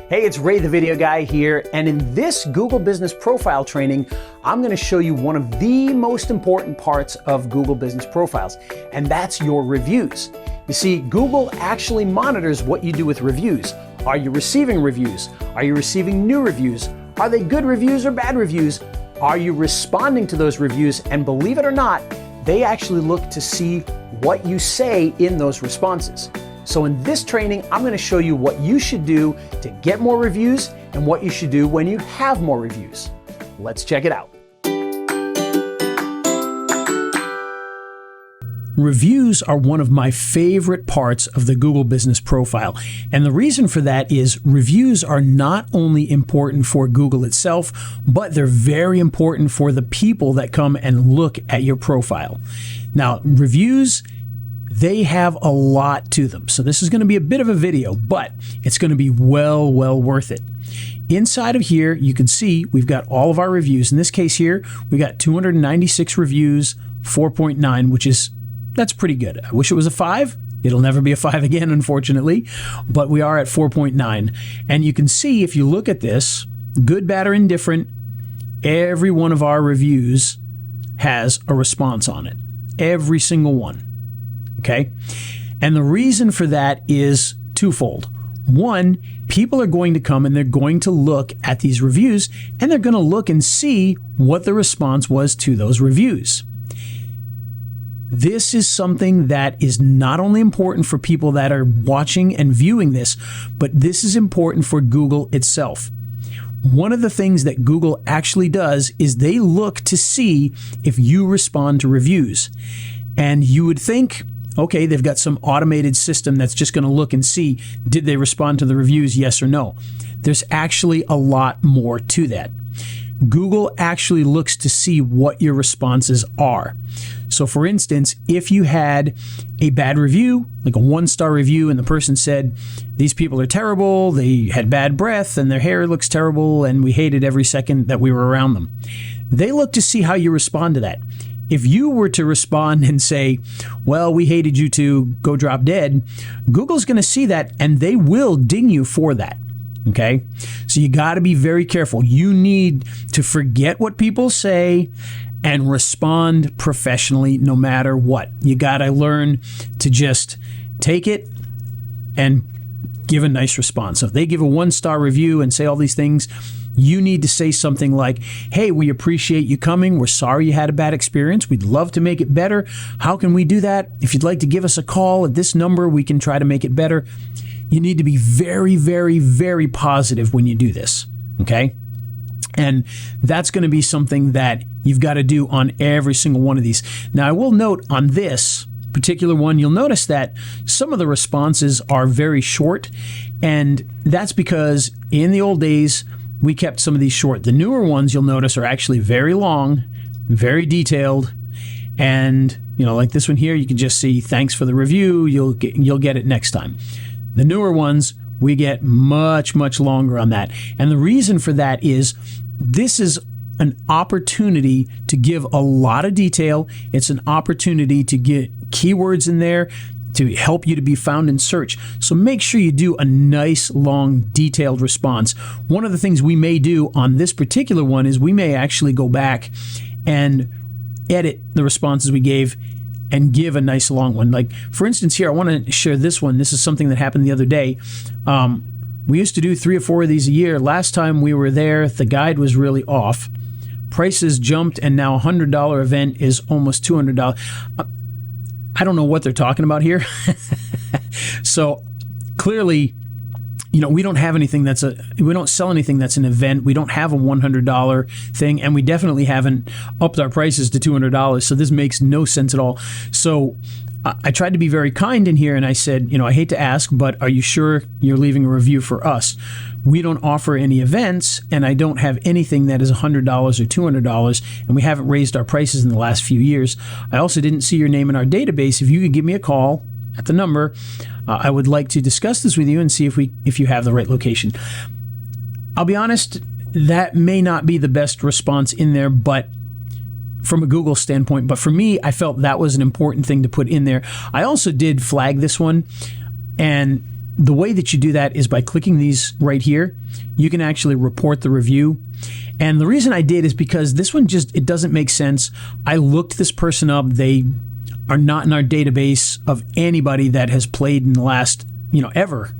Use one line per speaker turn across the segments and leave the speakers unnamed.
Hey, it's Ray the Video Guy here, and in this Google Business Profile training, I'm going to show you one of the most important parts of Google Business Profiles, and that's your reviews. You see, Google actually monitors what you do with reviews. Are you receiving reviews? Are you receiving new reviews? Are they good reviews or bad reviews? Are you responding to those reviews? And believe it or not, they actually look to see what you say in those responses. So in this training, I'm going to show you what you should do to get more reviews and what you should do when you have more reviews. Let's check it out. Reviews are one of my favorite parts of the Google Business Profile. And the reason for that is reviews are not only important for Google itself, but they're very important for the people that come and look at your profile. Now, reviews, they have a lot to them. So this is going to be a bit of a video, but it's going to be well worth it. Inside of here, you can see we've got all of our reviews. In this case here, we got 296 reviews, 4.9, that's pretty good. I wish it was a 5. It'll never be a 5 again, unfortunately, but we are at 4.9. And you can see if you look at this, good, bad, or indifferent, every one of our reviews has a response on it. Every single one. Okay? And the reason for that is twofold. One, people are going to come and they're going to look at these reviews and they're going to look and see what the response was to those reviews. This is something that is not only important for people that are watching and viewing this, but this is important for Google itself. One of the things that Google actually does is they look to see if you respond to reviews. And you would think, okay, they've got some automated system that's just going to look and see, did they respond to the reviews, yes or no? There's actually a lot more to that. Google actually looks to see what your responses are. So for instance, if you had a bad review, like a 1-star review, and the person said, these people are terrible, they had bad breath, and their hair looks terrible, and we hated every second that we were around them. They look to see how you respond to that. If you were to respond and say, well, we hated you too, go drop dead, Google's going to see that, and they will ding you for that. Okay? So you got to be very careful. You need to forget what people say and respond professionally no matter what. You got to learn to just take it and give a nice response. So if they give a 1-star review and say all these things, you need to say something like, hey, we appreciate you coming. We're sorry you had a bad experience. We'd love to make it better. How can we do that? If you'd like to give us a call at this number, we can try to make it better. You need to be very positive when you do this, okay? And that's going to be something that you've got to do on every single one of these. Now, I will note on this particular one, you'll notice that some of the responses are very short, and that's because in the old days, we kept some of these short. The newer ones, you'll notice, are actually very long, very detailed, and like this one here, you can just see, thanks for the review, you'll get it next time. The newer ones, we get much longer on that. And the reason for that is this is an opportunity to give a lot of detail. It's an opportunity to get keywords in there to help you to be found in search. So make sure you do a nice, long, detailed response. One of the things we may do on this particular one is we may actually go back and edit the responses we gave and give a nice long one. Like, for instance, here, I want to share this one. This is something that happened the other day. We used to do 3 or 4 of these a year. Last time we were there, the guide was really off. Prices jumped, and now a $100 event is almost $200. I don't know what they're talking about here. So clearly, we don't have anything we don't sell anything that's an event. We don't have a $100 thing, and we definitely haven't upped our prices to $200. So this makes no sense at all. So I tried to be very kind in here, and I said, I hate to ask, but are you sure you're leaving a review for us? We don't offer any events, and I don't have anything that is $100 or $200, and we haven't raised our prices in the last few years. I also didn't see your name in our database. If you could give me a call at the number, I would like to discuss this with you and see if you have the right location. I'll be honest, that may not be the best response in there, but from a Google standpoint, but for me, I felt that was an important thing to put in there. I also did flag this one, and the way that you do that is by clicking these right here. You can actually report the review. And the reason I did is because this one it doesn't make sense. I looked this person up. They are not in our database of anybody that has played in the last, ever.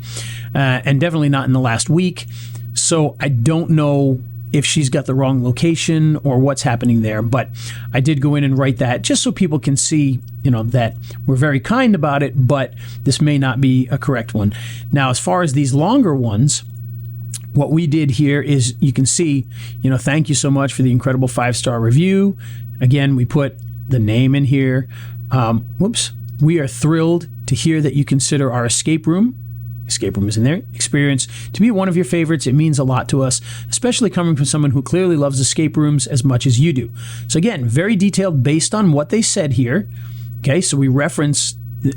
And definitely not in the last week. So I don't know if she's got the wrong location or what's happening there. But I did go in and write that just so people can see, that we're very kind about it, but this may not be a correct one. Now, as far as these longer ones, what we did here is you can see, thank you so much for the incredible 5-star review. Again, we put the name in here. We are thrilled to hear that you consider our escape room is in there, experience to be one of your favorites. It means a lot to us, especially coming from someone who clearly loves escape rooms as much as you do. So again, very detailed based on what they said here. Okay, so we reference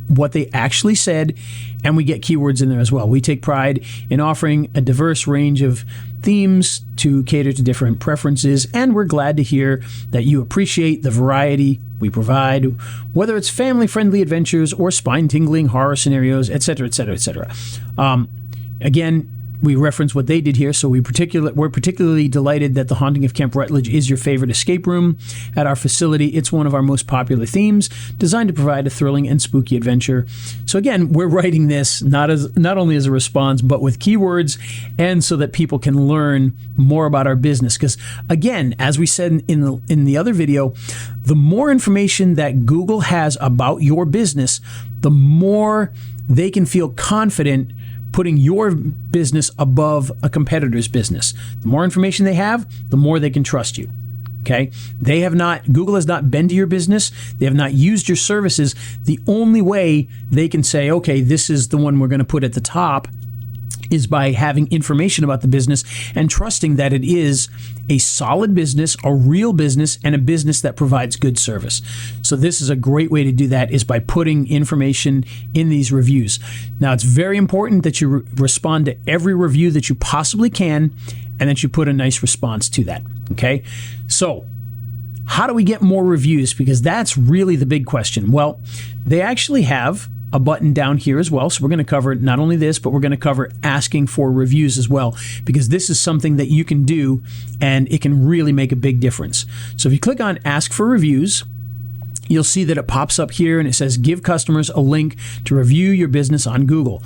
what they actually said, and we get keywords in there as well. We take pride in offering a diverse range of themes to cater to different preferences, and we're glad to hear that you appreciate the variety we provide, whether it's family-friendly adventures or spine-tingling horror scenarios, etc., etc., etc. Again, we reference what they did here, so we're particularly delighted that The Haunting of Camp Rutledge is your favorite escape room at our facility. It's one of our most popular themes, designed to provide a thrilling and spooky adventure. So again, we're writing this not only as a response, but with keywords, and so that people can learn more about our business. Because again, as we said in the other video, the more information that Google has about your business, the more they can feel confident putting your business above a competitor's business. The more information they have, the more they can trust you. Okay? Google has not been to your business. They have not used your services. The only way they can say, okay, this is the one we're going to put at the top, is by having information about the business and trusting that it is a solid business, a real business, and a business that provides good service. So this is a great way to do that, is by putting information in these reviews. Now, it's very important that you respond to every review that you possibly can, and that you put a nice response to that. Okay? So how do we get more reviews? Because that's really the big question. Well, they actually have a button down here as well. So we're going to cover not only this, but we're going to cover asking for reviews as well, because this is something that you can do and it can really make a big difference. So if you click on ask for reviews, you'll see that it pops up here and it says give customers a link to review your business on Google.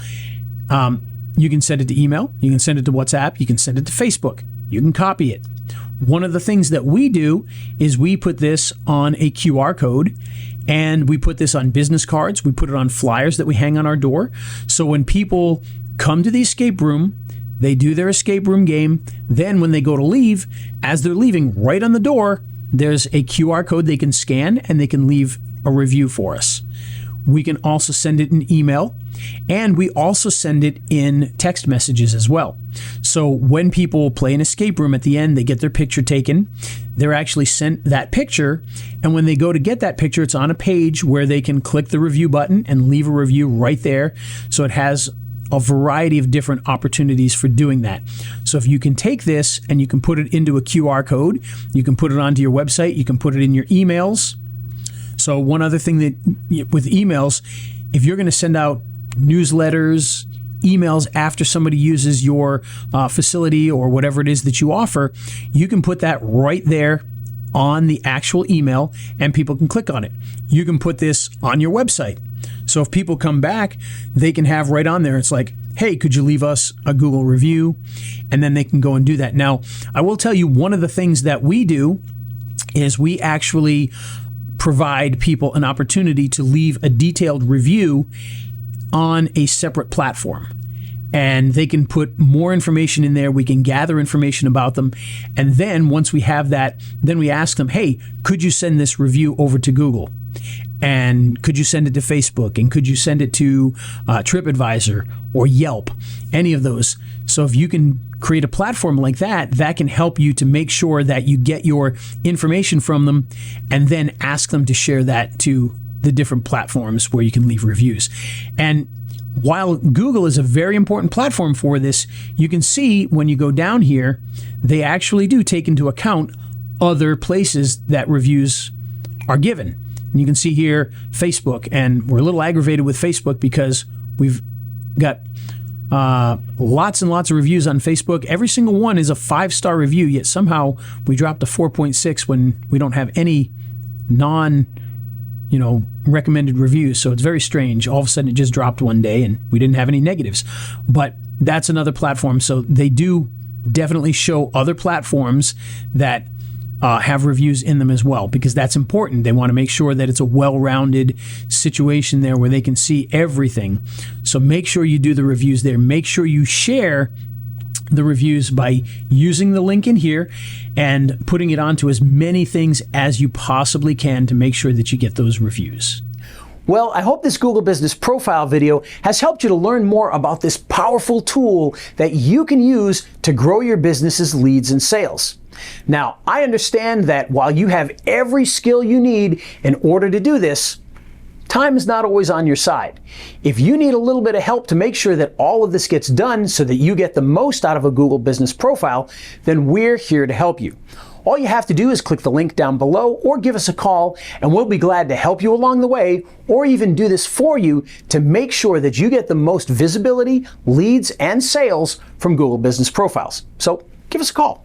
You can send it to email, you can send it to WhatsApp, you can send it to Facebook, you can copy it. One of the things that we do is we put this on a QR code, and we put this on business cards. We put it on flyers that we hang on our door. So when people come to the escape room, they do their escape room game. Then when they go to leave, as they're leaving, right on the door, there's a QR code they can scan, and they can leave a review for us. We can also send it in email, and we also send it in text messages as well. So when people play an escape room, at the end, they get their picture taken. They're actually sent that picture, and when they go to get that picture, it's on a page where they can click the review button and leave a review right there. So it has a variety of different opportunities for doing that. So if you can take this and you can put it into a QR code, you can put it onto your website, you can put it in your emails. So one other thing that with emails, if you're going to send out newsletters, emails after somebody uses your facility or whatever it is that you offer, you can put that right there on the actual email and people can click on it. You can put this on your website. So if people come back, they can have right on there, it's like, hey, could you leave us a Google review? And then they can go and do that. Now, I will tell you, one of the things that we do is we actually provide people an opportunity to leave a detailed review on a separate platform. And they can put more information in there. We can gather information about them. And then once we have that, then we ask them, hey, could you send this review over to Google? And could you send it to Facebook? And could you send it to TripAdvisor or Yelp? Any of those. So if you can create a platform like that, that can help you to make sure that you get your information from them and then ask them to share that to the different platforms where you can leave reviews. And while Google is a very important platform for this, you can see when you go down here, they actually do take into account other places that reviews are given. And you can see here Facebook, and we're a little aggravated with Facebook because we've got lots and lots of reviews on Facebook. Every single one is a 5-star review, yet somehow we dropped to 4.6 when we don't have any recommended reviews. So it's very strange. All of a sudden it just dropped one day and we didn't have any negatives. But that's another platform. So they do definitely show other platforms that have reviews in them as well, because that's important. They want to make sure that it's a well-rounded situation there where they can see everything. So make sure you do the reviews there. Make sure you share the reviews by using the link in here and putting it onto as many things as you possibly can to make sure that you get those reviews.
Well, I hope this Google Business Profile video has helped you to learn more about this powerful tool that you can use to grow your business's leads and sales. Now, I understand that while you have every skill you need in order to do this, time is not always on your side. If you need a little bit of help to make sure that all of this gets done so that you get the most out of a Google Business Profile, then we're here to help you. All you have to do is click the link down below or give us a call, and we'll be glad to help you along the way, or even do this for you to make sure that you get the most visibility, leads, and sales from Google Business Profiles. So give us a call.